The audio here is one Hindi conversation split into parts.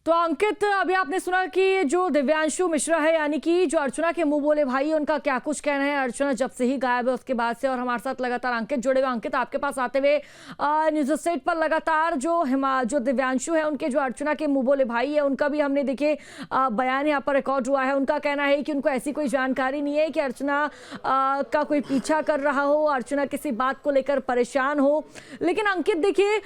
तो अंकित, अभी आपने सुना कि जो दिव्यांशु मिश्रा है यानी कि जो अर्चना के मुंह बोले भाई, उनका क्या कुछ कहना है। अर्चना जब से ही गायब है उसके बाद से, और हमारे साथ लगातार अंकित जुड़े हुए। अंकित, आपके पास आते हुए न्यूज स्टेट पर लगातार जो दिव्यांशु है, उनके जो अर्चना के मुंह बोले भाई है, उनका भी हमने देखे बयान यहाँ पर रिकॉर्ड हुआ है। उनका कहना है कि उनको ऐसी कोई जानकारी नहीं है कि अर्चना का कोई पीछा कर रहा हो, अर्चना किसी बात को लेकर परेशान हो। लेकिन अंकित देखिए,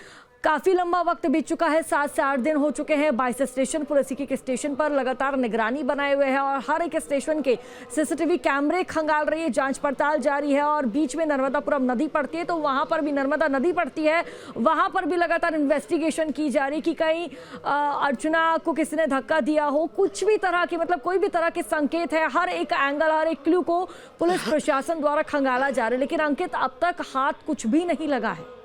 काफी लंबा वक्त बीत चुका है, 7 से 8 दिन हो चुके हैं। 22 स्टेशन पुलिस के स्टेशन पर लगातार निगरानी बनाए हुए हैं और हर एक स्टेशन के सीसीटीवी कैमरे खंगाल रही है, जांच पड़ताल जारी है। और बीच में नर्मदापुरम नदी पड़ती है, तो वहां पर भी नर्मदा नदी पड़ती है, वहां पर भी लगातार इन्वेस्टिगेशन की जा रही कि कहीं अर्चना को किसी ने धक्का दिया हो, कुछ भी तरह की, मतलब कोई भी तरह के संकेत है। हर एक एंगल, हर एक क्लू को पुलिस प्रशासन द्वारा खंगाला जा रहा है। लेकिन अंकित, अब तक हाथ कुछ भी नहीं लगा है।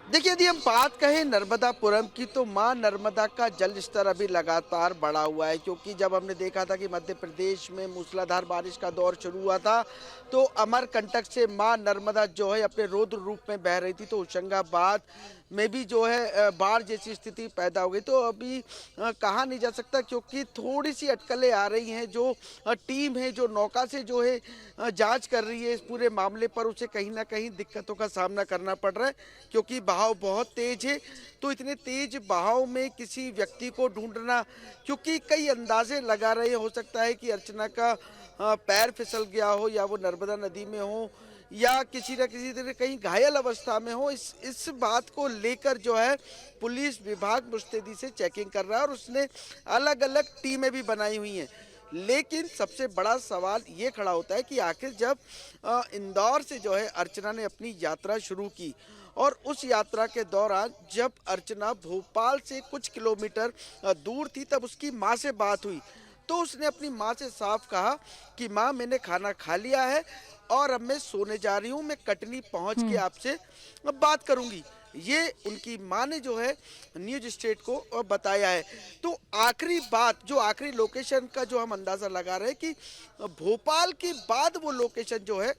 देखिए, यदि हम बात कहें नर्मदापुरम की, तो मां नर्मदा का जल स्तर अभी लगातार बढ़ा हुआ है। क्योंकि जब हमने देखा था कि मध्य प्रदेश में मूसलाधार बारिश का दौर शुरू हुआ था, तो अमरकंटक से मां नर्मदा जो है अपने रौद्र रूप में बह रही थी, तो होशंगाबाद में भी जो है बाढ़ जैसी स्थिति पैदा हो गई। तो अभी कहा नहीं जा सकता, क्योंकि थोड़ी सी अटकलें आ रही हैं। जो टीम है, जो नौका से जो है जांच कर रही है इस पूरे मामले पर, उसे कहीं ना कहीं दिक्कतों का सामना करना पड़ रहा है, क्योंकि बहाव बहुत तेज है। तो इतने तेज बहाव में किसी व्यक्ति को ढूंढना, क्योंकि कई अंदाजे लगा रहे, हो सकता है कि अर्चना का पैर फिसल गया हो, या वो नर्मदा नदी में हो, या किसी न किसी तरह कहीं घायल अवस्था में हो। इस बात को लेकर जो है पुलिस विभाग मुस्तैदी से चेकिंग कर रहा है, और उसने अलग अलग टीमें भी बनाई हुई हैं। लेकिन सबसे बड़ा सवाल ये खड़ा होता है कि आखिर जब इंदौर से जो है अर्चना ने अपनी यात्रा शुरू की, और उस यात्रा के दौरान जब अर्चना भोपाल से कुछ किलोमीटर दूर थी, तब उसकी माँ से बात हुई। तो उसने अपनी माँ से साफ कहा कि माँ, मैंने खाना खा लिया है और अब मैं सोने जा रही हूँ, मैं कटनी पहुँच के आपसे बात करूँगी। ये उनकी माँ ने जो है न्यूज स्टेट को बताया है। तो आखिरी बात, जो आखिरी लोकेशन का जो हम अंदाज़ा लगा रहे हैं कि भोपाल के बाद वो लोकेशन जो है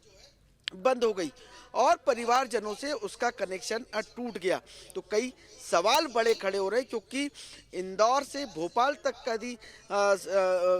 बंद हो गई और परिवारजनों से उसका कनेक्शन टूट गया। तो कई सवाल बड़े खड़े हो रहे हैं, क्योंकि इंदौर से भोपाल तक का यदि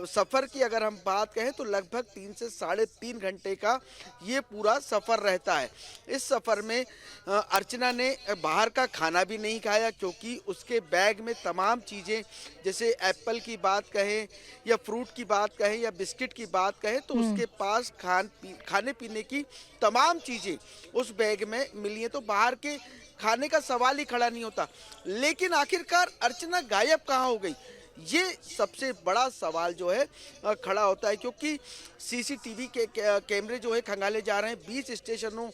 सफ़र की अगर हम बात कहें, तो लगभग 3 से 3.5 घंटे का ये पूरा सफ़र रहता है। इस सफ़र में अर्चना ने बाहर का खाना भी नहीं खाया, क्योंकि उसके बैग में तमाम चीज़ें, जैसे एप्पल की बात कहें या फ्रूट की बात कहें या बिस्किट की बात कहें, तो उसके पास खाने पीने की तमाम चीज़ें उस बैग में मिली हैं। तो बाहर के खाने का सवाल ही खड़ा नहीं होता। लेकिन आखिरकार अर्चना गायब कहाँ हो गई, ये सबसे बड़ा सवाल जो है खड़ा होता है। क्योंकि सीसीटीवी के कैमरे जो है खंगाले जा रहे हैं, 20 स्टेशनों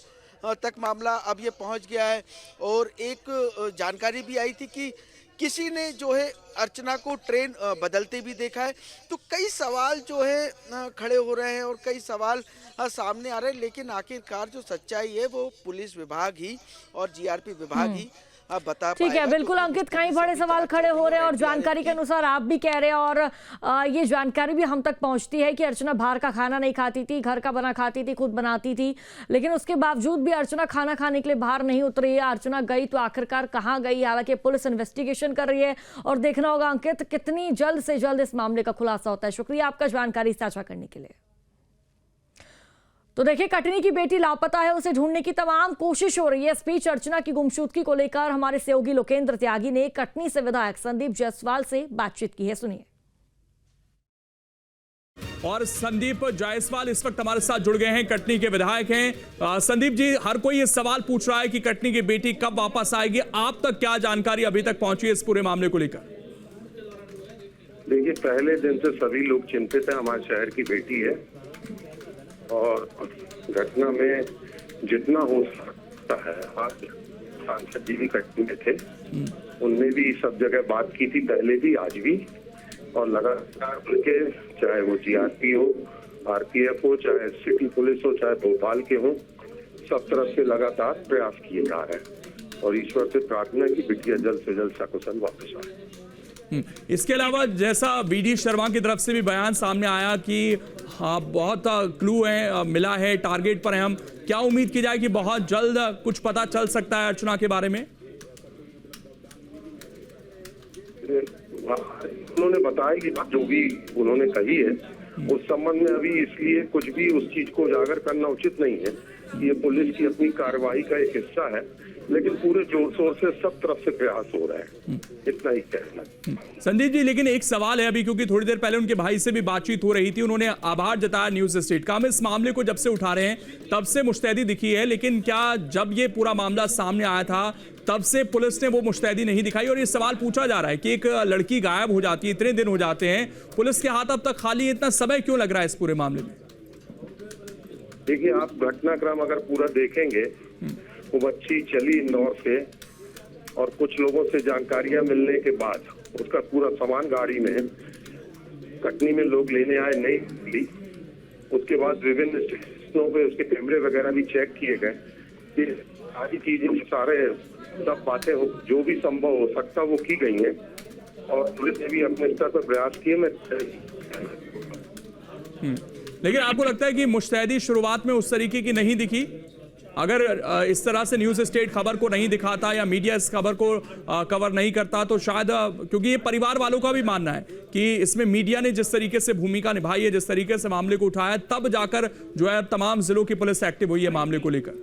तक मामला अब ये पहुंच गया है। और एक जानकारी भी आई थी कि किसी ने जो है अर्चना को ट्रेन बदलते भी देखा है। तो कई सवाल जो है खड़े हो रहे हैं और कई सवाल सामने आ रहे हैं। लेकिन आखिरकार जो सच्चाई है वो पुलिस विभाग ही और जीआरपी विभाग ही बता ठीक है। बिल्कुल अंकित, कई बड़े सवाल खड़े हो रहे हैं और जानकारी के अनुसार आप भी कह रहे हैं, और ये जानकारी भी हम तक पहुंचती है कि अर्चना बाहर का खाना नहीं खाती थी, घर का बना खाती थी, खुद बनाती थी। लेकिन उसके बावजूद भी अर्चना खाना खाने के लिए बाहर नहीं उतरी है। अर्चना गई तो आखिरकार कहाँ गई, हालांकि पुलिस इन्वेस्टिगेशन कर रही है और देखना होगा अंकित कितनी जल्द से जल्द इस मामले का खुलासा होता है। शुक्रिया आपका जानकारी साझा करने के लिए। तो देखिए, कटनी की बेटी लापता है, उसे ढूंढने की तमाम कोशिश हो रही है। इस बीच अर्चना की गुमशुदगी को लेकर हमारे सहयोगी लोकेंद्र त्यागी ने कटनी से विधायक संदीप जायसवाल से बातचीत की है, सुनिए। और संदीप जायसवाल इस वक्त हमारे साथ जुड़ गए हैं, कटनी के विधायक हैं। संदीप जी, हर कोई ये सवाल पूछ रहा है कि कटनी की बेटी कब वापस आएगी, आप तक क्या जानकारी अभी तक पहुंची है इस पूरे मामले को लेकर? देखिए, पहले दिन से सभी लोग चिंतित हैं, हमारे शहर की बेटी है और घटना में जितना हो सकता है, आज सांसद जी भी कटनी में थे, उनने भी सब जगह बात की थी, पहले भी आज भी, और लगातार उनके, चाहे वो जीआरपी हो, आरपीएफ हो, चाहे सिटी पुलिस हो, चाहे भोपाल के हो, सब तरफ से लगातार प्रयास किए जा रहे हैं और ईश्वर से प्रार्थना है कि बिटिया जल्द से जल्द सकुशल वापस आए। इसके अलावा जैसा वीडी शर्मा की तरफ से भी बयान सामने आया कि हाँ, बहुत क्लू है, मिला है, टारगेट पर है हम। क्या उम्मीद की जाए कि बहुत जल्द कुछ पता चल सकता है अर्चना के बारे में? उन्होंने बताया कि जो भी उन्होंने कही है उस संबंध में अभी इसलिए कुछ भी उस चीज को उजागर करना उचित नहीं है। ये पुलिस की अपनी कार्रवाई का एक हिस्सा है, लेकिन पूरे जोर शोर से सब तरफ से प्रयास हो रहा है, इतना ही कहना। संदीप जी, लेकिन एक सवाल है अभी, क्योंकि थोड़ी देर पहले उनके भाई से भी बातचीत हो रही थी, उन्होंने आभार जताया न्यूज स्टेट का। हम इस मामले को जब से उठा रहे हैं तब से मुस्तैदी दिखी है, लेकिन क्या जब ये पूरा मामला सामने आया था तब से पुलिस ने वो मुस्तैदी नहीं दिखाई? और ये सवाल पूछा जा रहा है कि एक लड़की गायब हो जाती है, इतने दिन हो जाते हैं, पुलिस के हाथ अब तक खाली, इतना समय क्यों लग रहा है इस पूरे मामले में? देखिए, आप घटनाक्रम अगर पूरा देखेंगे, वो बच्ची चली इंदौर से और कुछ लोगों से जानकारियां मिलने के बाद उसका पूरा सामान गाड़ी में कटनी में लोग लेने आए, नहीं मिली। उसके बाद विभिन्न स्टेशनों पे उसके कैमरे वगैरह भी चेक किए गए। ये सारी चीजें, सारे सब बातें जो भी संभव हो सकता वो की गई हैं और पुलिस ने भी अपने स्तर पर प्रयास किए। लेकिन आपको लगता है कि मुस्तैदी शुरुआत में उस तरीके की नहीं दिखी? अगर इस तरह से न्यूज स्टेट खबर को नहीं दिखाता या मीडिया इस खबर को कवर नहीं करता तो शायद, क्योंकि ये परिवार वालों का भी मानना है कि इसमें मीडिया ने जिस तरीके से भूमिका निभाई है, जिस तरीके से मामले को उठाया, तब जाकर जो है तमाम जिलों की पुलिस एक्टिव हुई है मामले को लेकर।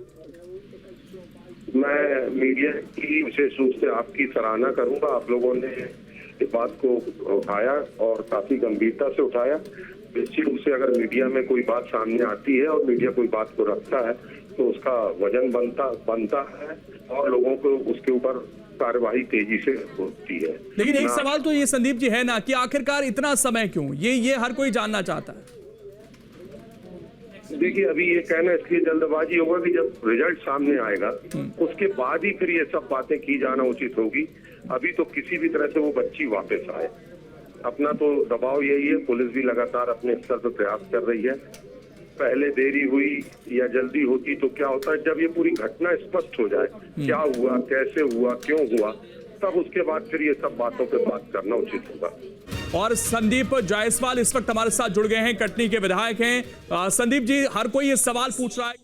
मैं मीडिया की विशेष रूप से आपकी सराहना करूंगा। आप लोगों ने इस बात को उठाया और काफी गंभीरता से उठाया। निश्चित रूप से अगर मीडिया में कोई बात सामने आती है और मीडिया कोई बात को रखता है तो उसका वजन बनता है और लोगों को उसके ऊपर कार्यवाही तेजी से होती है। लेकिन एक सवाल तो ये संदीप जी है ना कि आखिरकार इतना समय क्यों? ये हर कोई जानना चाहता है। देखिए, अभी ये कहना इसलिए जल्दबाजी होगा कि जब रिजल्ट सामने आएगा उसके बाद ही फिर ये सब बातें की जाना उचित होगी। अभी तो किसी भी तरह से वो बच्ची वापस आए, अपना तो दबाव यही है। पुलिस भी लगातार अपने स्तर पर प्रयास कर रही है। पहले देरी हुई या जल्दी होती तो क्या होता है, जब ये पूरी घटना स्पष्ट हो जाए, क्या हुआ, कैसे हुआ, क्यों हुआ, तब उसके बाद फिर ये सब बातों पे बात करना उचित होगा। और संदीप जायसवाल इस वक्त हमारे साथ जुड़ गए हैं, कटनी के विधायक हैं। संदीप जी, हर कोई ये सवाल पूछ रहा है